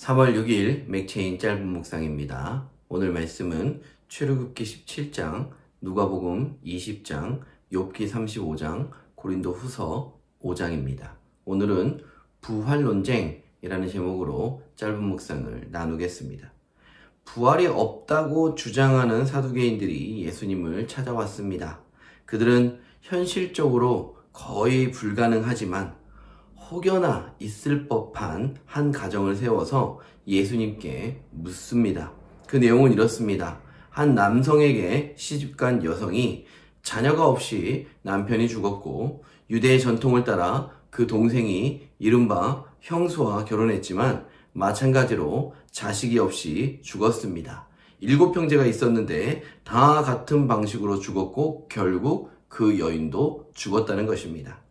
3월 6일 맥체인 짧은 묵상입니다. 오늘 말씀은 출애굽기 17장, 누가복음 20장, 욥기 35장, 고린도후서 5장입니다. 오늘은 부활논쟁이라는 제목으로 짧은 묵상을 나누겠습니다. 부활이 없다고 주장하는 사두개인들이 예수님을 찾아왔습니다. 그들은 현실적으로 거의 불가능하지만 혹여나 있을 법한 한 가정을 세워서 예수님께 묻습니다. 그 내용은 이렇습니다. 한 남성에게 시집간 여성이 자녀가 없이 남편이 죽었고 유대의 전통을 따라 그 동생이 이른바 형수와 결혼했지만 마찬가지로 자식이 없이 죽었습니다. 7형제가 있었는데 다 같은 방식으로 죽었고 결국 그 여인도 죽었다는 것입니다.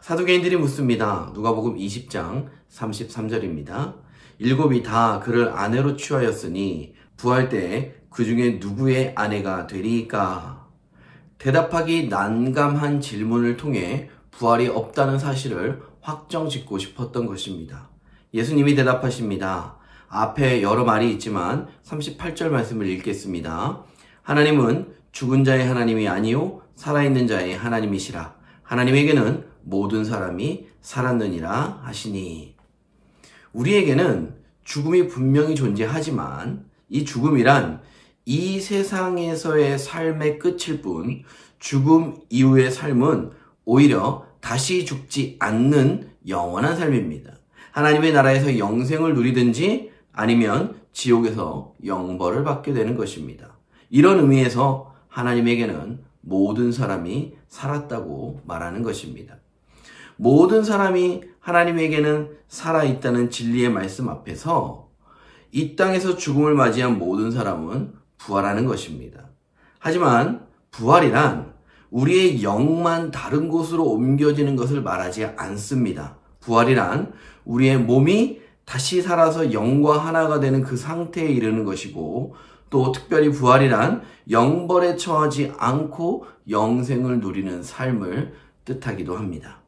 사두개인들이 묻습니다. 누가복음 20장 33절입니다. 7이 다 그를 아내로 취하였으니 부활 때 그 중에 누구의 아내가 되리까? 대답하기 난감한 질문을 통해 부활이 없다는 사실을 확정짓고 싶었던 것입니다. 예수님이 대답하십니다. 앞에 여러 말이 있지만 38절 말씀을 읽겠습니다. 하나님은 죽은 자의 하나님이 아니요 살아있는 자의 하나님이시라. 하나님에게는 모든 사람이 살았느니라 하시니. 우리에게는 죽음이 분명히 존재하지만 이 죽음이란 이 세상에서의 삶의 끝일 뿐 죽음 이후의 삶은 오히려 다시 죽지 않는 영원한 삶입니다. 하나님의 나라에서 영생을 누리든지 아니면 지옥에서 영벌을 받게 되는 것입니다. 이런 의미에서 하나님에게는 모든 사람이 살았다고 말하는 것입니다. 모든 사람이 하나님에게는 살아있다는 진리의 말씀 앞에서 이 땅에서 죽음을 맞이한 모든 사람은 부활하는 것입니다. 하지만 부활이란 우리의 영만 다른 곳으로 옮겨지는 것을 말하지 않습니다. 부활이란 우리의 몸이 다시 살아서 영과 하나가 되는 그 상태에 이르는 것이고 또 특별히 부활이란 영벌에 처하지 않고 영생을 누리는 삶을 뜻하기도 합니다.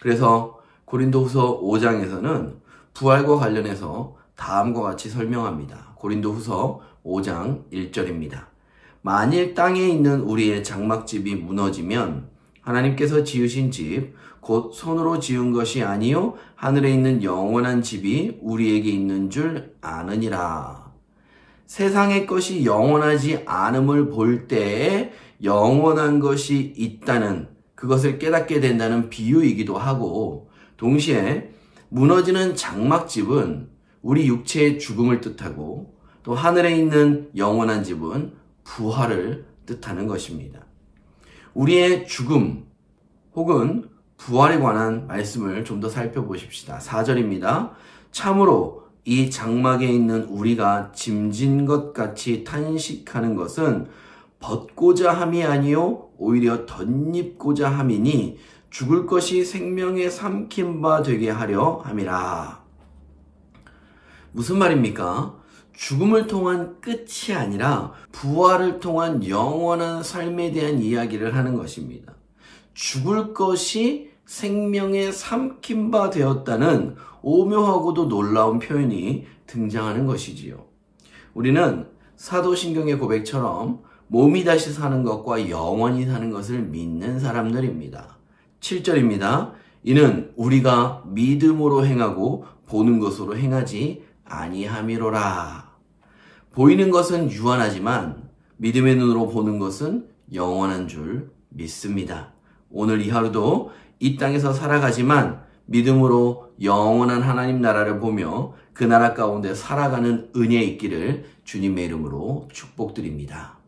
그래서 고린도후서 5장에서는 부활과 관련해서 다음과 같이 설명합니다. 고린도후서 5장 1절입니다. 만일 땅에 있는 우리의 장막집이 무너지면 하나님께서 지으신 집, 곧 손으로 지은 것이 아니요 하늘에 있는 영원한 집이 우리에게 있는 줄 아느니라. 세상의 것이 영원하지 않음을 볼 때에 영원한 것이 있다는 그것을 깨닫게 된다는 비유이기도 하고 동시에 무너지는 장막집은 우리 육체의 죽음을 뜻하고 또 하늘에 있는 영원한 집은 부활을 뜻하는 것입니다. 우리의 죽음 혹은 부활에 관한 말씀을 좀 더 살펴보십시다. 4절입니다. 참으로 이 장막에 있는 우리가 짐진 것 같이 탄식하는 것은 벗고자 함이 아니요 오히려 덧입고자 함이니 죽을 것이 생명에 삼킨 바 되게 하려 함이라. 무슨 말입니까? 죽음을 통한 끝이 아니라 부활을 통한 영원한 삶에 대한 이야기를 하는 것입니다. 죽을 것이 생명에 삼킨 바 되었다는 오묘하고도 놀라운 표현이 등장하는 것이지요. 우리는 사도신경의 고백처럼 몸이 다시 사는 것과 영원히 사는 것을 믿는 사람들입니다. 7절입니다. 이는 우리가 믿음으로 행하고 보는 것으로 행하지 아니함이로라. 보이는 것은 유한하지만 믿음의 눈으로 보는 것은 영원한 줄 믿습니다. 오늘 이 하루도 이 땅에서 살아가지만 믿음으로 영원한 하나님 나라를 보며 그 나라 가운데 살아가는 은혜 있기를 주님의 이름으로 축복드립니다.